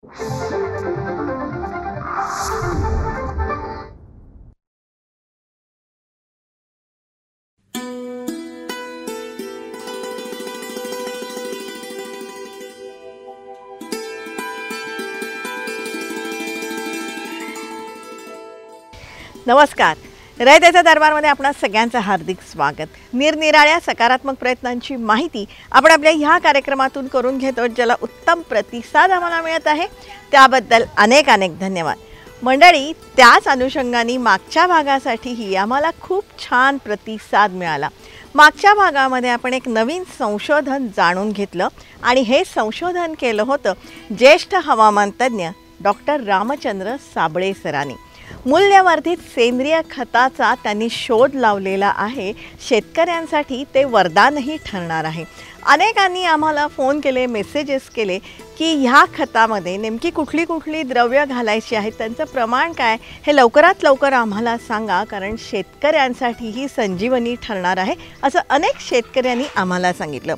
नमस्कार. रयतेच्या दरबारमध्ये आपणा सगळ्यांचं हार्दिक स्वागत. निरनिराळ्या सकारात्मक प्रयत्नांची माहिती आपण आपल्या ह्या कार्यक्रमातून करून घेतो, ज्याला उत्तम प्रतिसाद आम्हाला मिळत आहे. त्याबद्दल अनेक अनेक धन्यवाद. मंडळी, त्याच अनुषंगाने मागच्या भागासाठीही आम्हाला खूप छान प्रतिसाद मिळाला. मागच्या भागामध्ये आपण एक नवीन संशोधन जाणून घेतलं आणि हे संशोधन केलं होतं ज्येष्ठ हवामानतज्ञ डॉक्टर रामचंद्र साबळे सरांनी. मूल्यवर्धित सेंद्रिय खताचा त्यांनी शोध लावलेला आहे. शेतकऱ्यांसाठी ते वरदानही ठरणार आहे. अनेकांनी आम्हाला फोन केले, मेसेजेस केले की ह्या खतामध्ये नेमकी कुठली कुठली द्रव्य घालायची आहेत, त्यांचं प्रमाण काय, हे लवकरात लवकर आम्हाला सांगा, कारण शेतकऱ्यांसाठी ही संजीवनी ठरणार आहे असं अनेक शेतकऱ्यांनी आम्हाला सांगितलं.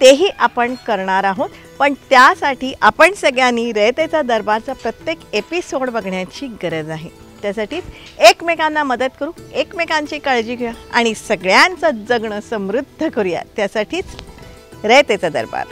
तेही आपण करणार आहोत. पण त्यासाठी आपण सगळ्यांनी रयतेचा दरबारचा प्रत्येक एपिसोड बघण्याची गरज आहे. त्यासाठी एकमेकांना मदत करू, एकमेकांची काळजी घेऊया आणि सगळ्यांचं जगणं समृद्ध करूया. त्यासाठीच रयतेचा दरबार.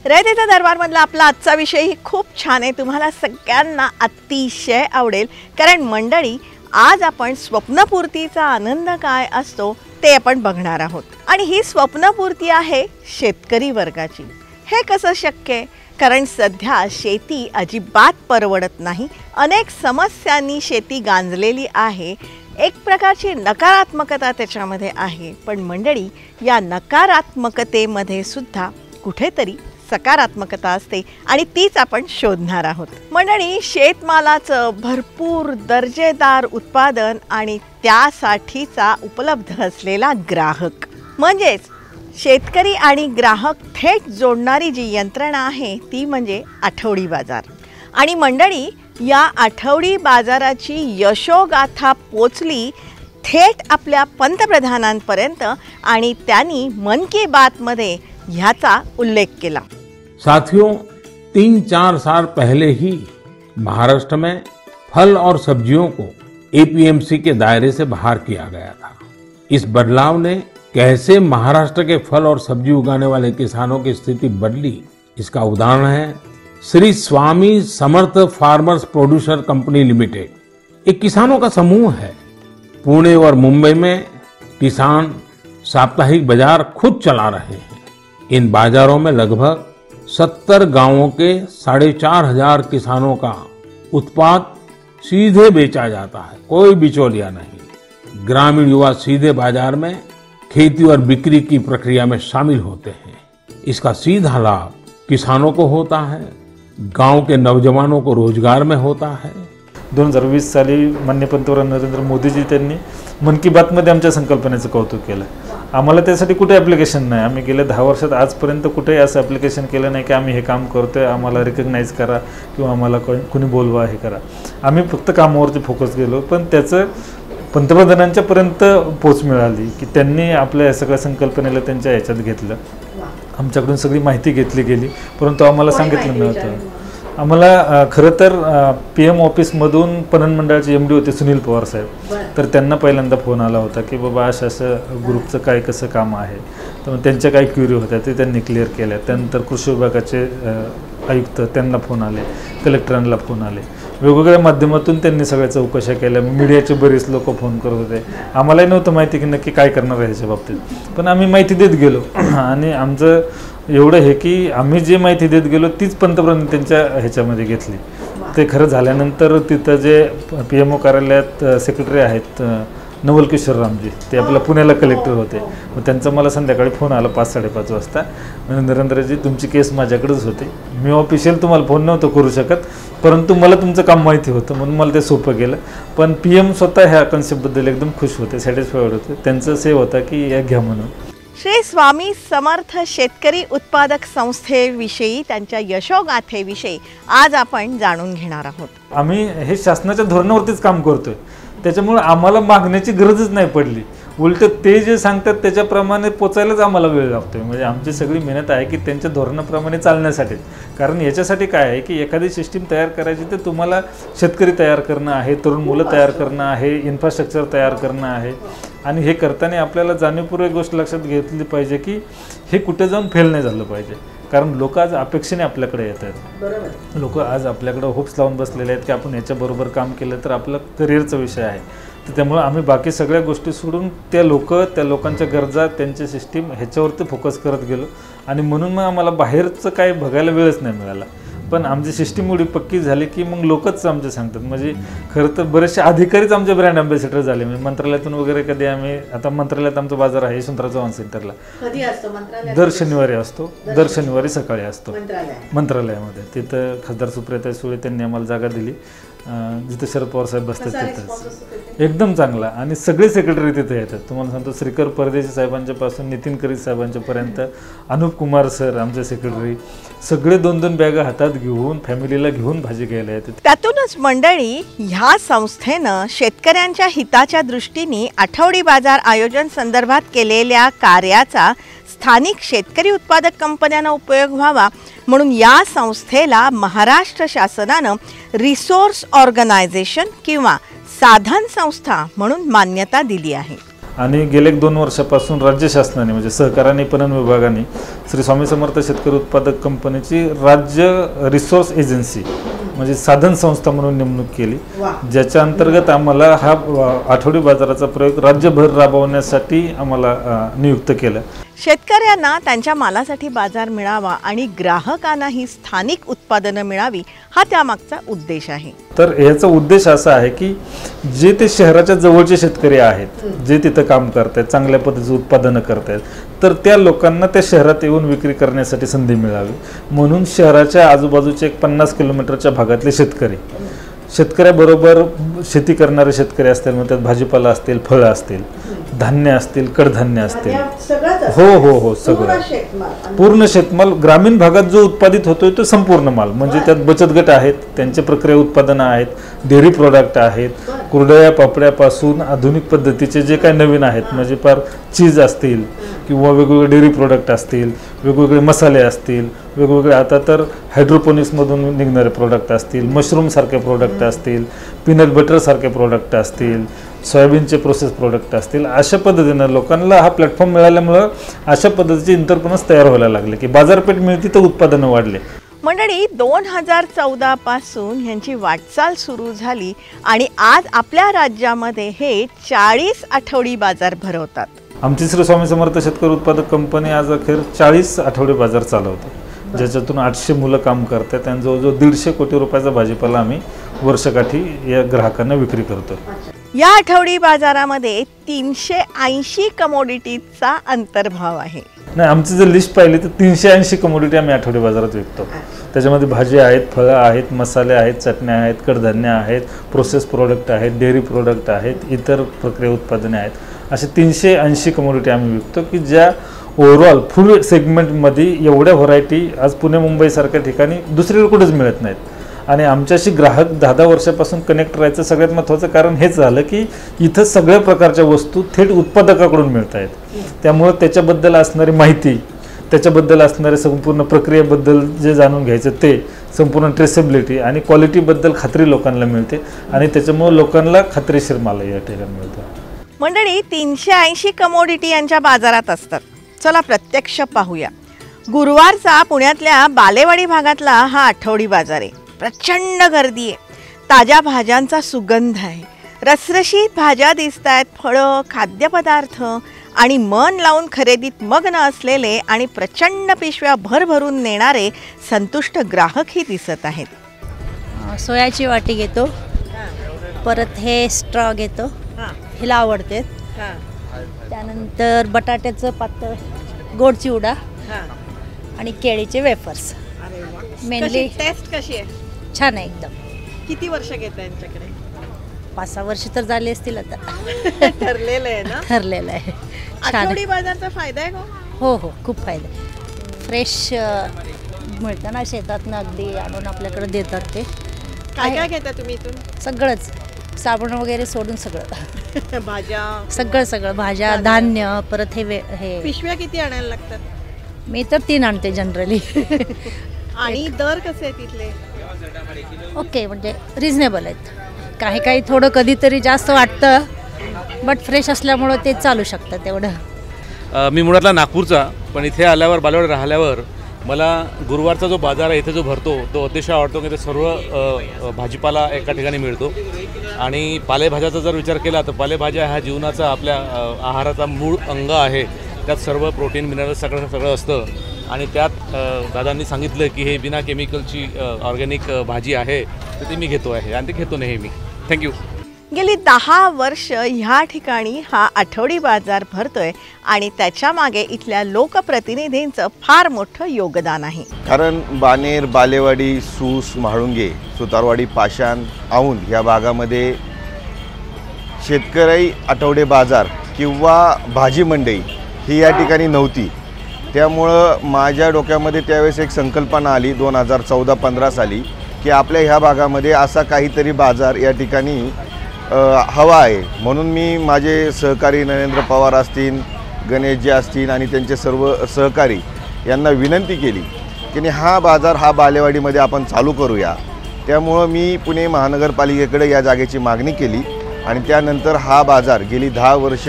रयतेचा दरबारमधला आपला आजचा विषयही खूप छान आहे. तुम्हाला सगळ्यांना अतिशय आवडेल, कारण मंडळी, आज आपण स्वप्नपूर्तीचा आनंद काय असतो ते आपण बघणार आहोत. आणि ही स्वप्नपूर्ती आहे शेतकरी वर्गाची. हे कसं शक्य आहे? कारण सध्या शेती अजिबात परवडत नाही. अनेक समस्यांनी शेती गांजलेली आहे. एक प्रकारची नकारात्मकता त्याच्यामध्ये आहे. पण मंडळी, या नकारात्मकतेमध्ये सुद्धा कुठेतरी सकारात्मकता असते आणि तीच आपण शोधणार आहोत. मंडळी, शेतमालाचं भरपूर दर्जेदार उत्पादन आणि त्यासाठीचा उपलब्ध असलेला ग्राहक, म्हणजेच शेतकरी आणि ग्राहक थेट जोडणारी जी यंत्रणा आहे ती म्हणजे आठवडी बाजार. आणि मंडळी, या आठवडी बाजाराची यशोगाथा पोचली थेट आपल्या पंतप्रधानांपर्यंत आणि त्यांनी मन की बातमध्ये ह्याचा उल्लेख केला. साथियों, 3-4 साल पहले ही महाराष्ट्र में फल और सब्जियों को एपीएमसी के दायरे से बाहर किया गया था. इस बदलाव ने कैसे महाराष्ट्र के फल और सब्जी उगाने वाले किसानों की स्थिति बदली, इसका उदाहरण है Shri Swami Samarth farmers producer company limited. एक किसानों का समूह है. पुणे और मुंबई में किसान साप्ताहिक बाजार खुद चला रहे हैं. इन बाजारों में लगभग 70 गांवों के 4,500 किसानों का उत्पाद सीधे बेचा जाता है, कोई बिचौलिया नहीं. ग्रामीण युवा सीधे बाजार में खेती और बिक्री की प्रक्रिया में शामिल होते हैं. इसका सीधा लाभ किसानों को होता है, गांव के नौजवानों को रोजगार में होता है. 2020 साली माननीय पंतप्रधान नरेंद्र मोदीजी त्यांनी मन की बातमध्ये आमच्या संकल्पनेचं कौतुक केलं. आम्हाला त्यासाठी कुठे ॲप्लिकेशन नाही. आम्ही गेल्या 10 वर्षात आजपर्यंत कुठेही असं ॲप्लिकेशन केलं नाही की आम्ही हे काम करतोय, आम्हाला रिकग्नाइज करा किंवा आम्हाला कुणी बोलवा, हे करा. आम्ही फक्त कामावरती फोकस केलो. पण त्याचं पंतप्रधानांच्यापर्यंत पोच मिळाली की त्यांनी आपल्या या सगळ्या संकल्पनेला त्यांच्या ह्याच्यात घेतलं. आमच्याकडून सगळी माहिती घेतली गेली, परंतु आम्हाला सांगितलं नव्हतं. आम्हाला खरं तर PM ऑफिसमधून पणन मंडळाचे MD होते सुनील पवार साहेब. तर त्यांना पहिल्यांदा फोन आला होता की बाबा असं ग्रुपचं काय कसं काम आहे. तर त्यांच्या काही क्युरी होत्या ते त्यांनी क्लिअर केल्या. त्यानंतर कृषी विभागाचे आयुक्त, त्यांना फोन आले, कलेक्टरांना फोन आले. वेगवेगळ्या माध्यमातून त्यांनी सगळ्या चौकशा केल्या. मीडियाचे बरेच लोक फोन करत होते. आम्हालाही नव्हतं माहिती की नक्की काय करणार आहे ह्याच्या बाबतीत, पण आम्ही माहिती देत गेलो. आणि आमचं एवढं हे की आम्ही जे माहिती देत गेलो तीच पंतप्रधान त्यांच्या ह्याच्यामध्ये घेतली. ते खरं झाल्यानंतर तिथं जे PMO कार्यालयात सेक्रेटरी आहेत नवल किशोर रामजी, ते आपल्या पुण्याला कलेक्टर होते. मग त्यांचा मला संध्याकाळी फोन आला 5-5:30 वाजता. नरेंद्रजी, तुमची केस माझ्याकडेच होती. मी ऑफिशियल तुम्हाला फोन नव्हतं करू शकत, परंतु मला तुमचं काम माहिती होतं म्हणून मला ते सोपं गेलं. पण PM स्वतः ह्या कन्सेप्टबद्दल एकदम खुश होते, सॅटिस्फाईड होते. त्यांचं सेव होता की या घ्या म्हणून. श्री स्वामी समर्थ शेतकरी उत्पादक संस्थेविषयी, त्यांच्या यशोगाथेविषयी आज आपण जाणून घेणार आहोत. आम्ही हे शासनाच्या धोरणावरतीच काम करतोय, त्याच्यामुळे आम्हाला मागण्याची गरजच नाही पडली. उलट ते जे सांगतात त्याच्याप्रमाणे पोचायलाच आम्हाला वेळ लागतोय. म्हणजे आमची सगळी मेहनत आहे की त्यांच्या धोरणाप्रमाणे चालण्यासाठी. कारण याच्यासाठी काय आहे की एखादी सिस्टीम तयार करायची तर तुम्हाला शेतकरी तयार करणं आहे, तरुण मुलं तयार करणं आहे, इन्फ्रास्ट्रक्चर तयार करणं आहे. आणि हे करताना आपल्याला जाणीवपूर्वक गोष्ट लक्षात घेतली पाहिजे की हे कुठे जाऊन फेल नाही झालं पाहिजे. कारण लोक आज अपेक्षेने आपल्याकडे येत आहेत. लोक आज आपल्याकडे होप्स लावून बसलेले आहेत की आपण याच्याबरोबर काम केलं तर आपला करिअरचा विषय आहे. तर त्यामुळं आम्ही बाकी सगळ्या गोष्टी सोडून त्या लोकांच्या गरजा, त्यांचे सिस्टीम ह्याच्यावरती फोकस करत गेलो. आणि म्हणून मग आम्हाला बाहेरचं काही बघायला वेळच नाही मिळाला. पण आमची सिस्टीम एवढी पक्की झाली की मग लोकच आमचे सांगतात. म्हणजे खरं तर बरेचसे अधिकारीच आमचे ब्रँड अँबॅसेडर झाले. म्हणजे मंत्रालयातून वगैरे कधी आम्ही, आता मंत्रालयात आमचा बाजार आहे यशवंतराव चव्हाण सेंटरला, दर शनिवारी असतो, दर शनिवारी सकाळी असतो मंत्रालयामध्ये. तिथं खासदार सुप्रियाताई सुळे त्यांनी आम्हाला जागा दिली, जिथं शरद पवार साहेब बसतात तिथंच. एकदम चांगला. आणि सगळे सेक्रेटरी तिथे येतात. तुम्हाला सांगतो श्रीकर परदेशी साहेबांच्या पासून नितीन करीत साहेबांच्या पर्यंत, अनुप कुमार सर आमचे सेक्रेटरी, सगळे 2-2 बॅगा हातात घेऊन फॅमिलीला घेऊन भाजी घ्यायला येतात. त्यातूनच मंडळी, ह्या संस्थेनं शेतकऱ्यांच्या हिताच्या दृष्टीने आठवडी बाजार आयोजन संदर्भात केलेल्या कार्याचा स्थानिक शेतकरी उत्पादक कंपन्यांना उपयोग व्हावा म्हणून या संस्थेला महाराष्ट्र शासनानं रिसोर्स ऑर्गनायझेशन किंवा साधन संस्था म्हणून मान्यता दिली आहे. आणि गेले 2 वर्षापासून राज्य शासनाने म्हणजे सहकार आणि पणन विभागाने श्री स्वामी समर्थ शेतकरी उत्पादक कंपनीची राज्य रिसोर्स एजन्सी म्हणजे साधन संस्था म्हणून नेमणूक केली, ज्याच्या अंतर्गत आम्हाला हा आठवडी बाजाराचा प्रयोग राज्यभर राबवण्यासाठी आम्हाला नियुक्त केलं. शेतकऱ्यांना त्यांच्या मालासाठी बाजार मिळावा आणि ग्राहकांनाही स्थानिक उत्पादनं मिळावी हा त्यामागचा उद्देश आहे. तर याचा उद्देश असा आहे की जे ते शहराच्या जवळचे शेतकरी आहेत, जे तिथं काम करतात, चांगल्या पद्धतीचं उत्पादनं करतात, तर त्या लोकांना त्या शहरात येऊन विक्री करण्यासाठी संधी मिळावी म्हणून शहराच्या आजूबाजूचे 50 किलोमीटरच्या भागातले शेतकऱ्याबरोबर शेती करणारे शेतकरी असतील, मग त्यात भाजीपाला असतील, फळं असतील, धान्य असतील, कडधान्य असतील, हो सगळं पूर्ण शेतमाल. ग्रामीण भागात जो उत्पादित होतोय तो संपूर्ण माल, म्हणजे त्यात बचत गट आहेत, त्यांचे प्रक्रिया उत्पादनं आहेत, डेअरी प्रोडक्ट आहेत, कुरडया पापड्यापासून आधुनिक पद्धतीचे जे काही नवीन आहेत, म्हणजे फार चीज असतील किंवा वेगवेगळे डेअरी प्रोडक्ट असतील, वेगवेगळे मसाले असतील, वेगवेगळे आता तर हायड्रोपोनिक्समधून निघणारे प्रोडक्ट असतील, मशरूमसारखे प्रोडक्ट असतील, पीनट बटरसारखे प्रोडक्ट असतील, सोयाबीनचे प्रोसेस प्रोडक्ट असतील. अशा पद्धतीनं लोकांना हा प्लॅटफॉर्म मिळाल्यामुळं अशा पद्धतीचे इंटरप्रेनर्स तयार व्हायला लागले की बाजारपेठ मिळती तर उत्पादनं वाढले. मंडळी, 2014 पासून ह्यांची वाटचाल सुरू झाली आणि आज आपल्या राज्यामध्ये हे 40 आठवडी बाजार भरवतात. आमची श्री स्वामी समर्थ शेतकरी उत्पादक कंपनी आज अखेर 40 आठवडी बाजार चालवते, ज्याच्यातून 800 मुलं काम करतात आणि जवळजवळ 150 कोटी रुपयाचा भाजीपाला आम्ही वर्षकाठी या ग्राहकांना विक्री करतो. या आठवडी बाजारामध्ये 380 कमोडिटीचा अंतर्भाव आहे. नाही, आमची जर लिस्ट पाहिली तर 380 कमोडिटी आम्ही आठवडी बाजारात विकतो. त्याच्यामध्ये भाजी आहेत, फळं आहेत, मसाले आहेत, चटण्या आहेत, कडधान्य आहेत, प्रोसेस प्रोडक्ट आहेत, डेअरी प्रोडक्ट आहेत, इतर प्रक्रिया उत्पादने आहेत. असे 380 कमोडिटी आम्ही विकतो की ज्या ओव्हरऑल फूड सेगमेंटमध्ये एवढ्या व्हरायटी आज पुणे मुंबईसारख्या ठिकाणी दुसरीकडे कुठेच मिळत नाहीत. आणि आमच्याशी ग्राहक 10 वर्षापासून कनेक्ट राहायचं सगळ्यात महत्त्वाचं कारण हेच झालं की इथं सगळ्या प्रकारच्या वस्तू थेट उत्पादकाकडून मिळत आहेत. त्यामुळं त्याच्याबद्दल असणारी माहिती, त्याच्याबद्दल असणारे संपूर्ण प्रक्रियेबद्दल जे जाणून घ्यायचं ते, संपूर्ण ट्रेसेबिलिटी आणि क्वालिटीबद्दल खात्री लोकांना मिळते आणि त्याच्यामुळे लोकांना खात्रीशीर माल या ठिकाणी मिळतो. मंडळी, 380 कमोडिटी यांच्या बाजारात असतात. चला प्रत्यक्ष पाहूया. गुरुवारचा पुण्यातल्या बालेवाडी भागातला हा आठवडी बाजार आहे. प्रचंड गर्दी आहे. ताज्या भाज्यांचा सुगंध आहे. रसरशीत भाज्या दिसत आहेत, फळं, खाद्यपदार्थ आणि मन लावून खरेदीत मग्न असलेले आणि प्रचंड पिशव्या भरभरून नेणारे संतुष्ट ग्राहकही दिसत आहेत. सोयाची वाटी घेतो, परत हे स्ट्रॉ घेतो, हिला आवडते. त्यानंतर बटाट्याचं पातळ गोड चिवडा आणि केळीचे वेफर्स. मेनली टेस्ट कशी आहे? छान आहे एकदम. किती वर्ष घेत आहे यांच्याकडे? 5-6 वर्ष तर झाले असतील आता. ठरलेलं आहे ना? ठरलेलं आहे. छान आठवडी बाजारचा फायदा आहे का? हो, खूप फायदा आहे. फ्रेश मिळतं ना शेतातनं, अगदी आणून आपल्याकडे देतात. ते काय काय घेता तुम्ही इथून? सगळंच साबण वगैरे सोडून सगळं भाज्या सगळं भाज्या धान्य परत हे पिशव्या किती आणायला लागतात? मी तर 3 आणते जनरली. आणि दर कसे आहे तिथले? ओके, म्हणजे रिजनेबल आहेत. काही थोडं कधीतरी जास्त वाटतं, बट फ्रेश असल्यामुळं ते चालू शकतं तेवढं. मी मुळातला नागपूरचा, पण इथे आल्यावर बालेवाडी राहिल्यावर मला गुरुवारचा जो बाजार आहे इथे जो भरतो तो अतिशय आवडतो. की ते सर्व भाजीपाला एका ठिकाणी मिळतो. आणि पालेभाज्याचा जर विचार केला तर पालेभाज्या ह्या जीवनाचा आपल्या आहाराचा मूळ अंग आहे. त्यात सर्व प्रोटीन मिनरल सगळं असतं. आणि त्यात दादांनी सांगितलं की हे बिना केमिकलची ऑर्गॅनिक भाजी आहे, तर ती मी घेतो आहे आणि ती घेतो नेहमी. थँक्यू. गेली 10 वर्ष ह्या ठिकाणी हा आठवडी बाजार भरतोय आणि त्याच्या मागे इथल्या लोकप्रतिनिधींचं फार मोठं योगदान आहे. कारण बानेर, बालेवाडी, सूस, म्हाळुंगे, सुतारवाडी, पाषाण, औंध या भागामध्ये शेतकरी आठवडे बाजार किंवा भाजी मंडई ही या ठिकाणी नव्हती. त्यामुळं माझ्या डोक्यामध्ये त्यावेळेस एक संकल्पना आली 2014-15 साली की आपल्या ह्या भागामध्ये असा काहीतरी बाजार या ठिकाणी हवा आहे. म्हणून मी माझे सहकारी नरेंद्र पवार असतील, गणेशजी असतील आणि त्यांचे सर्व सहकारी यांना विनंती केली की हा बाजार हा बालेवाडीमध्ये आपण चालू करूया. त्यामुळं मी पुणे महानगरपालिकेकडे या जागेची मागणी केली आणि त्यानंतर हा बाजार गेली 10 वर्ष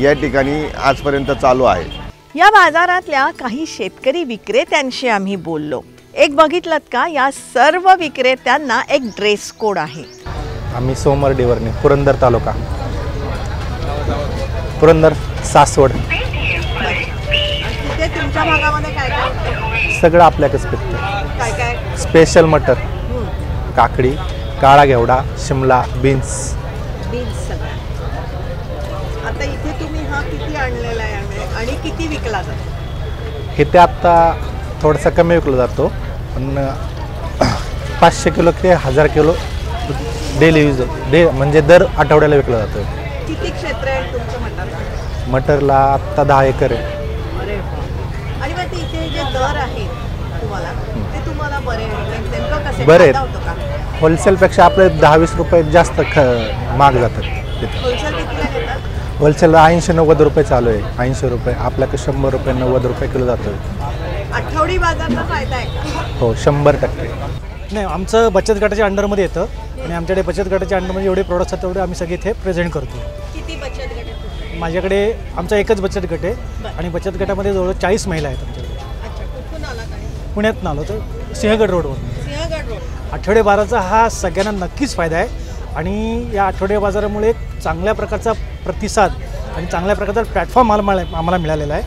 या ठिकाणी आजपर्यंत चालू आहे. या बाजारातल्या काही शेतकरी विक्रेत्यांशी आम्ही बोललो. एक बघितलं का, या सर्व विक्रेत्यांना एक ड्रेस कोड आहे. आम्ही सोमवारडेवरने पुरंदर तालुका, पुरंदर, सासवड. तिथे तुमच्या भागामध्ये काय काय? सगळं आपल्याकच पिकतं. काय काय? स्पेशल मटर, काकडी, काळा घेवडा, शिमला, बीन्स. सगळं. आता इथे तुम्ही हा किती आणलेला आहे आणि किती विकला जातो? इथे आत्ता थोडासा कमी विकला जातो, पण 500 किलो ते 1000 किलो डेली यूज म्हणजे दर आठवड्याला विकला जातो. किती क्षेत्र आहे तुमचं मटार? मटरला आत्ता 10 एकर आहे. अरे वा. आणि मग इथे जे दर आहेत तुम्हाला ते तुम्हाला बरे नेमकं कसे बरे फायदा होतो का? होलसेलपेक्षा आपले 10-20 रुपये जास्त महाग जातात तिथे. होलसेल कितीला घेतात? होलसेलला 80-90 रुपये चालू आहे. 80 रुपये आपल्याकडे 100 रुपये 90 रुपये किलो जातो. आठवडी बाजारचा फायदा आहे. हो, 100%. नाही, आमचं बचत गटाच्या अंडरमध्ये येतं आणि आमच्याकडे बचत गटाच्या अंडरमध्ये जेवढे प्रोडक्ट्स आहेत तेवढे आम्ही सगळे इथे प्रेझेंट करतो. किती बचत गट आहे? माझ्याकडे आमचा एकच बचत गट आहे आणि बचत गटामध्ये जवळ 40 महिला आहेत आमच्याकडे. अच्छा, कुठून आलात आणि? पुण्यातून आलो तर सिंहगड रोडवर. सिंहगड रोड. आठवडे बाजाराचा हा सगळ्यांना नक्कीच फायदा आहे आणि या आठवडे बाजारामुळे चांगल्या प्रकारचा प्रतिसाद आणि चांगल्या प्रकारचा प्लॅटफॉर्म आम्हाला मिळालेला आहे.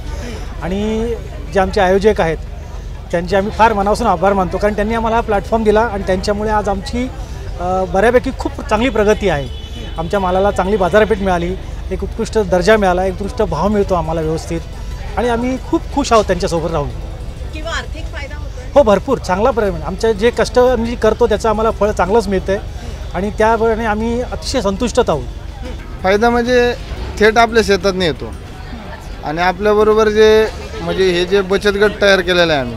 आणि जे आमचे आयोजक आहेत त्यांचे आम्ही फार मनापासून आभार मानतो, कारण त्यांनी आम्हाला हा प्लॅटफॉर्म दिला आणि त्यांच्यामुळे आज आमची बऱ्यापैकी खूप चांगली प्रगती आहे. आमच्या मालाला चांगली बाजारपेठ मिळाली, एक उत्कृष्ट दर्जा मिळाला, एक उत्कृष्ट भाव मिळतो आम्हाला व्यवस्थित आणि आम्ही खूप खुश आहोत त्यांच्यासोबत राहून. किंवा आर्थिक फायदा होतो? हो, भरपूर चांगला परिणाम. आमच्या जे कष्ट आम्ही करतो त्याचं आम्हाला फळ चांगलंच मिळतं आहे आणि त्यामुळे आम्ही अतिशय संतुष्टच आहोत. फायदा म्हणजे थेट आपल्या शेतात नाही येतो आणि आपल्याबरोबर जे म्हणजे हे जे बचत गट तयार केलेला आहे आम्ही,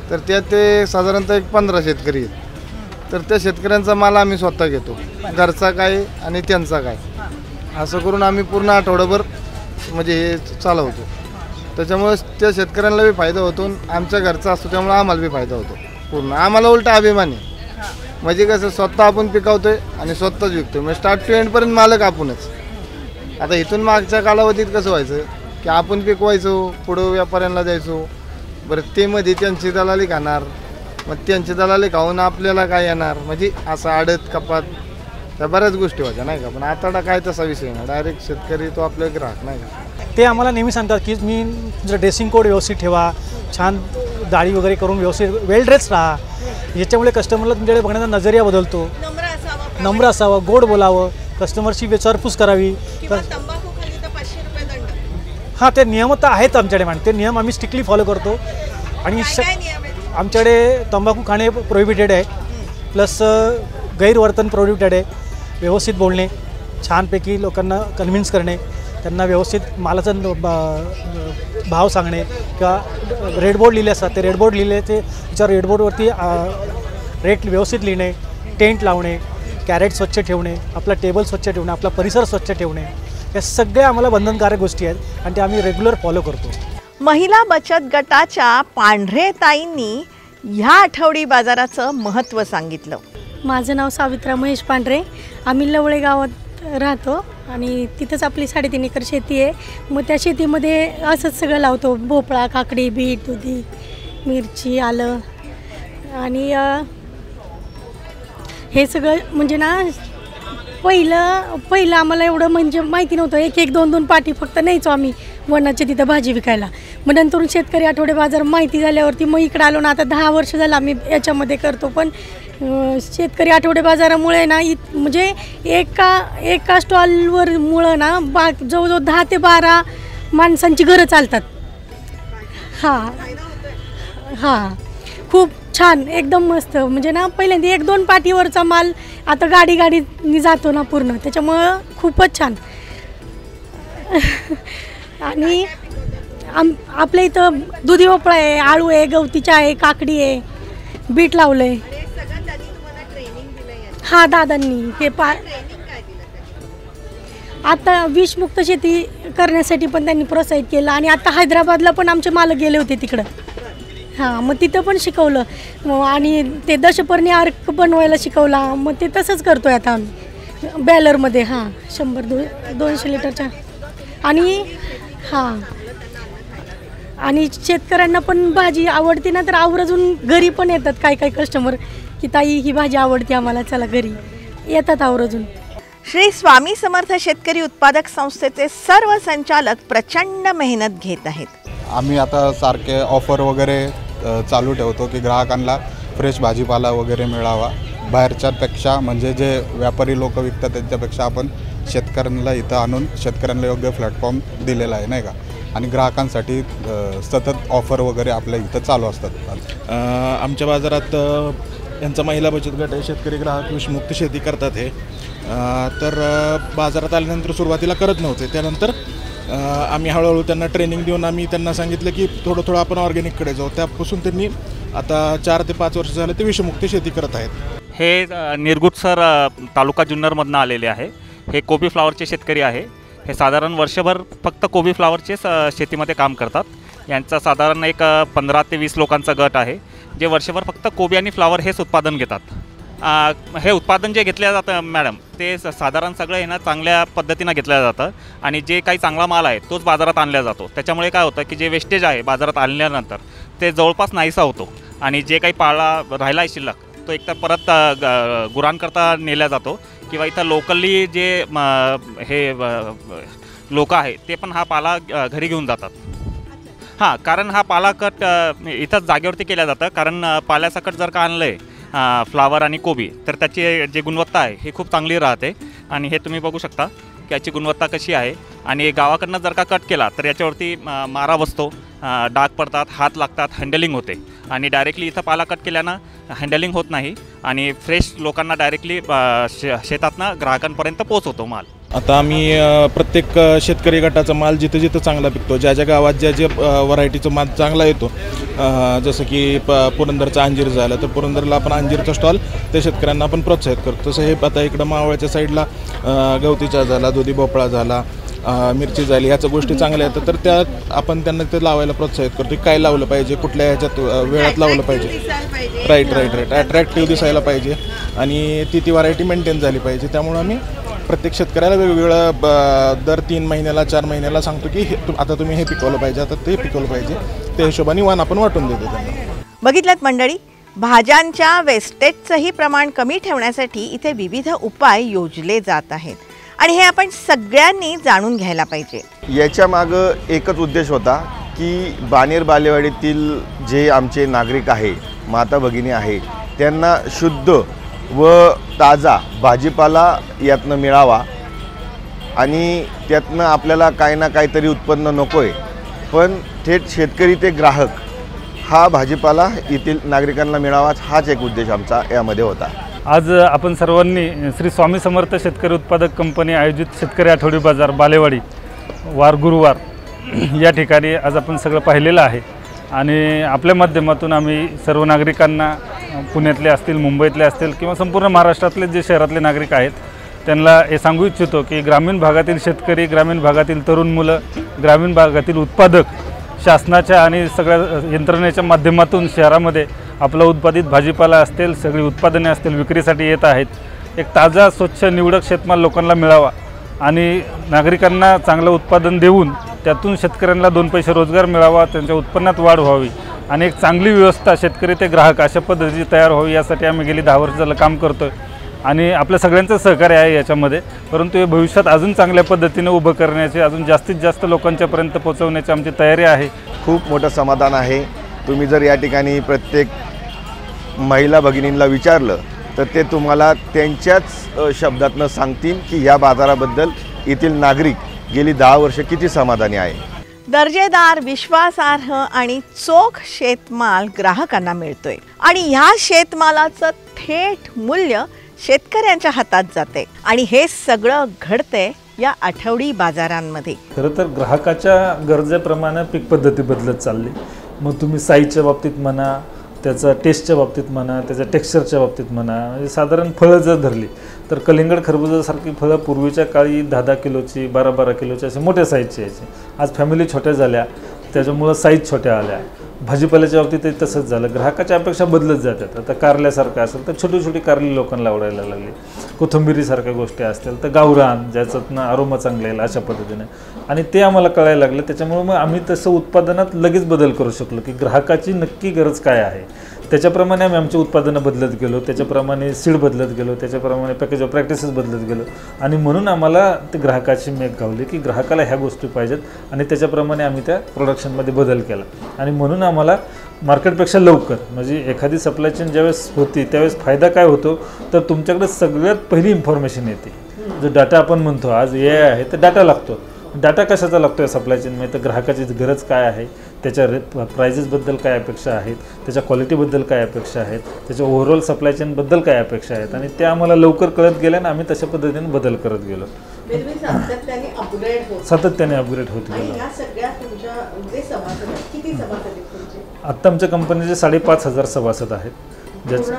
तर त्यात ते साधारणतः एक 15 शेतकरी आहेत. तर त्या शेतकऱ्यांचा माल आम्ही स्वतः घेतो, घरचा काय आणि त्यांचा काय, असं करून आम्ही पूर्ण आठवडाभर म्हणजे हे चालवतो. त्याच्यामुळे त्या शेतकऱ्यांना बी फायदा होतो, आमच्या घरचा असतो त्यामुळे आम्हाला बी फायदा होतो पूर्ण. आम्हाला उलटा अभिमान आहे, म्हणजे कसं स्वतः आपण पिकवतोय आणि स्वतःच विकतोय, म्हणजे स्टार्ट टू एंडपर्यंत मालक आपणच. आता इथून मागच्या कालावधीत कसं व्हायचं की आपण पिकवायचो, पुढं व्यापाऱ्यांना द्यायचो, बरं ते मध्ये त्यांची दलाली खाणार, मग त्यांची दलाली खाऊन आपल्याला काय येणार, म्हणजे असं आडत कपात त्या बऱ्याच गोष्टी व्हायच्या नाही का. पण आता काय तसा विषय नाही, डायरेक्ट शेतकरी तो आपल्या ग्राहक नाही का. ते आम्हाला नेहमी सांगतात की मी तुमचं ड्रेसिंग कोड व्यवस्थित ठेवा, छान दाढी वगैरे करून व्यवस्थित वेल ड्रेस राहा, याच्यामुळे कस्टमरला तुमच्याकडे बघण्याचा नजरिया बदलतो. नम्र असावं, गोड बोलावं, कस्टमरची विचारपूस करावी. हां, ते नियम तर आहेत आमच्याकडे मॅडम, ते नियम आम्ही स्ट्रिक्टली फॉलो करतो. आणि आमच्याकडे तंबाखू खाणे प्रोहिबिटेड आहे, प्लस गैरवर्तन प्रोहिबिटेड आहे. व्यवस्थित बोलणे, छानपैकी लोकांना कन्व्हिन्स करणे, त्यांना व्यवस्थित मालाचा भाव सांगणे किंवा रेड बोर्ड लिहिले असतात ते रेड बोर्ड लिहिले ते त्याच्यावर रेड बोर्डवरती रेट व्यवस्थित लिहिणे, टेंट लावणे, कॅरेट स्वच्छ ठेवणे, आपला टेबल स्वच्छ ठेवणे, आपला परिसर स्वच्छ ठेवणे, या सगळ्या आम्हाला बंधनकारक गोष्टी आहेत आणि ते आम्ही रेग्युलर फॉलो करतो. महिला बचत गटाच्या पांढरे ताईंनी ह्या आठवडी बाजाराचं महत्त्व सांगितलं. माझं नाव सावित्रा महेश पांढरे. आम्ही लवळे गावात राहतो आणि तिथंच आपली 3.5 एकर शेती आहे. मग त्या शेतीमध्ये असंच सगळं लावतो, भोपळा, काकडी, बीट, दुधी, मिरची, आलं. आणि हे सगळं म्हणजे ना पहिलं आम्हाला एवढं म्हणजे माहिती नव्हतं. 1-1, 2-2 पाटी फक्त न्यायचो आम्ही वनाच्या तिथं भाजी विकायला. मग नंतरून शेतकरी आठवडे बाजार माहिती झाल्यावरती मग इकडं आलो ना. आता 10 वर्ष झालं आम्ही याच्यामध्ये करतो. पण शेतकरी आठवडे बाजारामुळे ना म्हणजे एका स्टॉलवर मुळे ना जवळजवळ 10 ते 12 माणसांची घरं चालतात. हां खूप छान, एकदम मस्त. म्हणजे ना पहिल्यांदा 1-2 पाठीवरचा माल आता गाडीनी जातो ना पूर्ण, त्याच्यामुळं खूपच छान. आणि आपल्या इथं दुधी भोपळा आहे, आळू आहे, गवतीचा आहे, काकडी आहे, बीट लावलं आहे. हां दादांनी हे आता विषमुक्त शेती करण्यासाठी पण त्यांनी प्रोत्साहित केलं. आणि आता हैदराबादला पण आमचे मालक गेले होते तिकडं. हां मग तिथं पण शिकवलं आणि ते दशपर्णी अर्क बनवायला शिकवला. मग ते तसंच करतो आहे आता आम्ही बॅलरमध्ये. हां 100-200 लिटरच्या. आणि हां आणि शेतकऱ्यांना पण भाजी आवडते ना, तर आवर्जून घरी पण येतात काही कस्टमर की ताई ही भाजी आवडते आम्हाला, चला घरी येतात आवर्जून. श्री स्वामी समर्थ शेतकरी उत्पादक संस्थेचे सर्व संचालक प्रचंड मेहनत घेत आहेत. आम्ही आता सारखे ऑफर वगैरे चालू ठेवतो की ग्राहकांना फ्रेश भाजीपाला वगैरे मिळावा. बाहेरच्यापेक्षा म्हणजे जे व्यापारी लोक विकतात त्यांच्यापेक्षा आपण शेतकऱ्यांना इथं आणून शेतकऱ्यांना योग्य प्लॅटफॉर्म दिलेला आहे, नाही का. आणि ग्राहकांसाठी सतत ऑफर वगैरे आपल्या इथं चालू असतात. आमच्या बाजारात यांचा महिला बचत गट आहे. शेतकरी ग्राहक विषमुक्त शेती करतात. हे तर बाजारात आल्यानंतर सुरुवातीला करत नव्हते. त्यानंतर आम्ही हळूहळू त्यांना ट्रेनिंग देऊन आम्ही त्यांना सांगितलं की थोडं आपण ऑर्गॅनिककडे जाऊ. त्यापासून त्यांनी आता 4 ते 5 वर्ष झाले ते विषमुक्त शेती करत आहेत. हे निरगुडसर तालुका जुन्नरमधनं आलेले आहे. हे कोबी फ्लावरचे शेतकरी आहे. हे साधारण वर्षभर फक्त कोबी फ्लावरचेच शेतीमध्ये काम करतात. यांचा साधारण एक 15 ते 20 लोकांचा गट आहे, जे वर्षभर फक्त कोबी आणि फ्लावर हेच उत्पादन घेतात. हे उत्पादन जे घेतलं जातं मॅडम, ते साधारण सगळं हे ना चांगल्या पद्धतीनं घेतलं जातं आणि जे काही चांगला माल आहे तोच बाजारात आणला जातो. त्याच्यामुळे काय होतं की जे वेस्टेज आहे बाजारात आणल्यानंतर ते जवळपास नाहीसा होतो आणि जे काही पाला राहिला आहे शिल्लक तो एकतर परत गुरांकरता नेला जातो किंवा इथं लोकली जे हे लोक आहे ते पण हा पाला घरी घेऊन जातात. हां, कारण हा पाला कट इथंच जागेवरती केला जातं. कारण पाल्याचा कट जर का आणलं आहे फ्लावर आणि कोबी तर त्याची जी गुणवत्ता आहे ही खूप चांगली राहते. आणि हे तुम्ही बघू शकता की याची गुणवत्ता कशी आहे. आणि गावाकडनं जर का कट केला तर याच्यावरती मारा बसतो, डाग पडतात, हात लागतात, हँडलिंग होते. आणि डायरेक्टली इथं पाला कट केल्यानं हँडलिंग होत नाही आणि फ्रेश लोकांना डायरेक्टली शेतातनं ग्राहकांपर्यंत पोहोचवतो माल. आता आम्ही प्रत्येक शेतकरी गटाचा माल जिथं जिथं चांगला पिकतो, ज्या ज्या गावात ज्या व्हरायटीचा माल चांगला येतो, जसं की पुरंदरचा अंजीर झालं तर पुरंदरला आपण अंजीरचा स्टॉल त्या शेतकऱ्यांना आपण प्रोत्साहित करतो. तसं हे आता इकडं मावळच्या साईडला गवतीचा झाला, दुधी भोपळा झाला, मिरची झाली, ह्याच्या गोष्टी चांगल्या येतात तर त्या आपण त्यांना ते लावायला प्रोत्साहित करतो. काय लावलं पाहिजे, कुठल्या ह्याच्यात वेळात लावलं पाहिजे, राईट अट्रॅक्टिव्ह दिसायला पाहिजे आणि ती व्हरायटी मेंटेन झाली पाहिजे. त्यामुळे आम्ही प्रत्येक शेतकऱ्याला वेगवेगळं दर 3 महिन्याला 4 महिन्याला सांगतो की आता तुम्ही हे पिकवलं पाहिजे, आता ते पिकवलं पाहिजे. त्या हिशोबाने वाण आपण वाटून देतो त्यांना. बघितलं मंडळी, भाज्यांच्या वेस्टेजचंही प्रमाण कमी ठेवण्यासाठी इथे विविध उपाय योजले जात आहेत आणि हे आपण सगळ्यांनी जाणून घ्यायला पाहिजे. याच्या मागं एकच उद्देश होता की बाणेर बालेवाडीतील जे आमचे नागरिक आहे, माता भगिनी आहे, त्यांना शुद्ध व ताजा भाजीपाला यातनं मिळावा आणि त्यातनं आपल्याला काही ना काहीतरी उत्पन्न नको आहे, पण थेट शेतकरी ते ग्राहक हा भाजीपाला येथील नागरिकांना मिळावा, हाच एक उद्देश आमचा यामध्ये होता. आज आपण सर्वांनी श्री स्वामी समर्थ शेतकरी उत्पादक कंपनी आयोजित शेतकरी आठवडी बाजार बालेवाडी वार गुरुवार या ठिकाणी आज आपण सगळं पाहिलेलं आहे आणि आपल्या माध्यमातून आम्ही सर्व नागरिकांना, पुण्यातले असतील, मुंबईतले असतील किंवा संपूर्ण महाराष्ट्रातले जे शहरातले नागरिक आहेत, त्यांना हे सांगू इच्छितो की ग्रामीण भागातील शेतकरी, ग्रामीण भागातील तरुण मुलं, ग्रामीण भागातील उत्पादक शासनाच्या आणि सगळ्या यंत्रणेच्या माध्यमातून शहरामध्ये आपला उत्पादित भाजीपाला असतील, सगळी उत्पादने असतील, विक्रीसाठी येत आहेत. एक ताजा, स्वच्छ, निवडक शेतमाल लोकांना मिळावा आणि नागरिकांना चांगलं उत्पादन देऊन त्यातून शेतकऱ्यांना 2 पैसे रोजगार मिळावा, त्यांच्या उत्पन्नात वाढ व्हावी आणि एक चांगली व्यवस्था शेतकरी ते ग्राहक अशा पद्धतीची तयार व्हावी, यासाठी आम्ही गेली 10 वर्ष झालं काम करतो आहे आणि आपल्या सगळ्यांचं सहकार्य आहे याच्यामध्ये. परंतु हे भविष्यात अजून चांगल्या पद्धतीने उभं करण्याचे, अजून जास्तीत जास्त लोकांच्यापर्यंत पोहोचवण्याची आमची तयारी आहे. खूप मोठं समाधान आहे. तुम्ही जर या ठिकाणी प्रत्येक महिला भगिनींना विचारलं तर ते तुम्हाला त्यांच्याच शब्दातनं सांगतील की या बाजाराबद्दल येथील नागरिक गेली 10 वर्ष किती समाधानी आहे. दर्जेदार, विश्वासार्ह आणि चोख शेतमाल ग्राहकांना मिळतोय आणि ह्या शेतमालाचं थेट मूल्य शेतकऱ्यांच्या हातात जाते आणि हे सगळं घडते या आठवडी बाजारांमध्ये. खरं तर ग्राहकाच्या गरजेप्रमाणे पीक पद्धती बदलत चालली. मग तुम्ही साईजच्या बाबतीत म्हणा, त्याचा टेस्टच्या बाबतीत म्हणा, त्याच्या टेक्स्चरच्या बाबतीत म्हणा, म्हणजे साधारण फळं जर धरली तर कलिंगड खरबुजासारखी फळं पूर्वीच्या काळी 10-10 किलोची, 12-12 किलोची असे मोठ्या साईजची यायची. आज फॅमिली छोट्या झाल्या, त्याच्यामुळं साईज छोट्या आल्या. भाजीपाल्याच्या बाबतीतही तसंच झालं. ग्राहकाच्या अपेक्षा बदलत जातात. आता कारल्यासारखं असेल तर छोटी छोटी कारली लोकांना आवडायला लागली. कोथिंबिरीसारख्या गोष्टी असतील तर गावरान, ज्याच्यातनं आरोमा चांगला येईल अशा पद्धतीने, आणि ते आम्हाला कळायला लागलं. त्याच्यामुळे मग आम्ही तसं उत्पादनात लगेच बदल करू शकलो की ग्राहकाची नक्की गरज काय आहे, त्याच्याप्रमाणे आम्ही आमची उत्पादनं बदलत गेलो, त्याच्याप्रमाणे सीड बदलत गेलो, त्याच्याप्रमाणे पॅकेज ऑफ प्रॅक्टिसेस बदलत गेलो आणि म्हणून आम्हाला ते ग्राहकाची मेघ गावली की ग्राहकाला ह्या गोष्टी पाहिजेत आणि त्याच्याप्रमाणे आम्ही त्या प्रोडक्शनमध्ये बदल केला. आणि म्हणून आम्हाला मार्केटपेक्षा लवकर, म्हणजे एखादी सप्लाय चेन ज्यावेळेस होती त्यावेळेस फायदा काय होतो तर तुमच्याकडे सगळ्यात पहिली इन्फॉर्मेशन येते. जो डाटा आपण म्हणतो आज AI आहे तर डाटा लागतो. डाटा कशाचा लागतो आहे सप्लाय चेनमध्ये, तर ग्राहकाची गरज काय आहे, त्याच्या प्राइजेसबद्दल काय अपेक्षा आहेत, त्याच्या क्वालिटीबद्दल काय अपेक्षा आहेत, त्याच्या ओव्हरऑल सप्लाय चेनबद्दल काय अपेक्षा आहेत आणि ते आम्हाला लवकर कळत गेल्या आणि आम्ही तशा पद्धतीने बदल करत गेलो. सातत्याने अपग्रेड होत गेलो. आत्ता आमच्या कंपनीचे 5,500 सभासद आहेत, ज्याच्या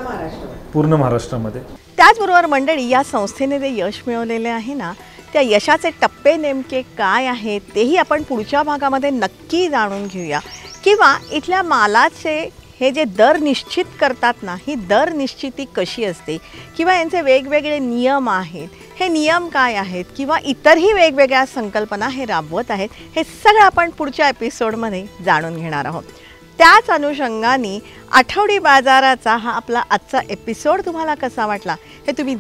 पूर्ण महाराष्ट्रामध्ये. त्याचबरोबर मंडळी, या संस्थेने जे यश मिळवलेले आहे ना, त्या यशाचे टप्पे नेमके काय आहेत तेही आपण पुढच्या भागामध्ये नक्की जाणून घेऊया. किंवा इथल्या मालाचे हे जे दर निश्चित करतात ना, ही दर निश्चिती कशी असते किंवा यांचे वेगवेगळे नियम आहेत, हे नियम काय आहेत किंवा इतरही वेगवेगळ्या संकल्पना हे राबवत आहेत, हे सगळं आपण पुढच्या एपिसोडमध्ये जाणून घेणार आहोत. त्याच अनुषंगाने आठवडी बाजाराचा हा आपला आजचा एपिसोड तुम्हाला कसा वाटला हे तुम्ही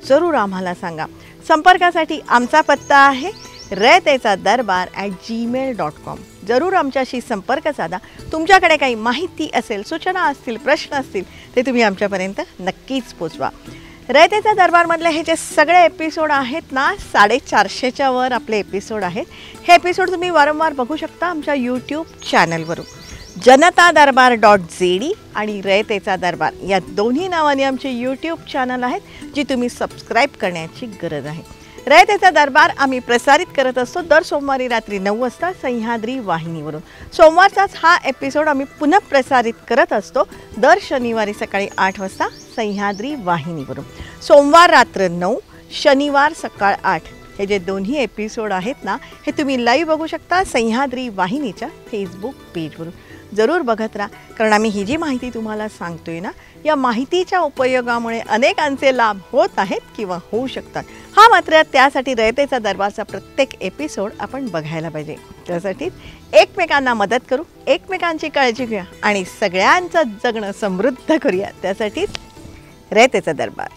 जरूर आम्हाला सांगा. संपर्कासाठी आमचा पत्ता आहे raytechadarbar@gmail.com. जरूर आमच्याशी संपर्क साधा. तुमच्याकडे काही माहिती असेल, सूचना असतील, प्रश्न असतील ते तुम्ही आमच्यापर्यंत नक्कीच पोचवा. रयतेचा दरबारमधले हे जे सगळे एपिसोड आहेत ना, 450च्या वर आपले एपिसोड आहेत. हे एपिसोड तुम्ही वारंवार बघू शकता आमच्या यूट्यूब चॅनलवरून. जनतादरबार.zd आणि रयतेचा दरबार या दोन्ही नावाने आमचे यूट्यूब चॅनल आहेत, जी तुम्ही सबस्क्राईब करण्याची गरज आहे. रयतेचा दरबार आम्ही प्रसारित करत असतो दर सोमवारी रात्री 9 वाजता सह्याद्री वाहिनीवरून. सोमवारचाच हा एपिसोड आम्ही पुन्हा प्रसारित करत असतो दर शनिवारी सकाळी 8 वाजता सह्याद्री वाहिनीवरून. सोमवार रात्र 9, शनिवार सकाळ 8 हे जे दोन्ही एपिसोड आहेत ना, हे तुम्ही लाईव्ह बघू शकता सह्याद्री वाहिनीच्या फेसबुक पेजवरून. जरूर बघत राहा, कारण आम्ही ही जी माहिती तुम्हाला सांगतोय ना, या माहितीच्या उपयोगामुळे अनेकांचे लाभ होत आहेत किंवा होऊ शकतात. हा मात्र त्यासाठी रयतेचा दरबारचा प्रत्येक एपिसोड आपण बघायला पाहिजे. त्यासाठी एकमेकांना मदत करू, एकमेकांची काळजी घेऊया आणि सगळ्यांचं जगणं समृद्ध करूया. त्यासाठीच रयतेचा दरबार.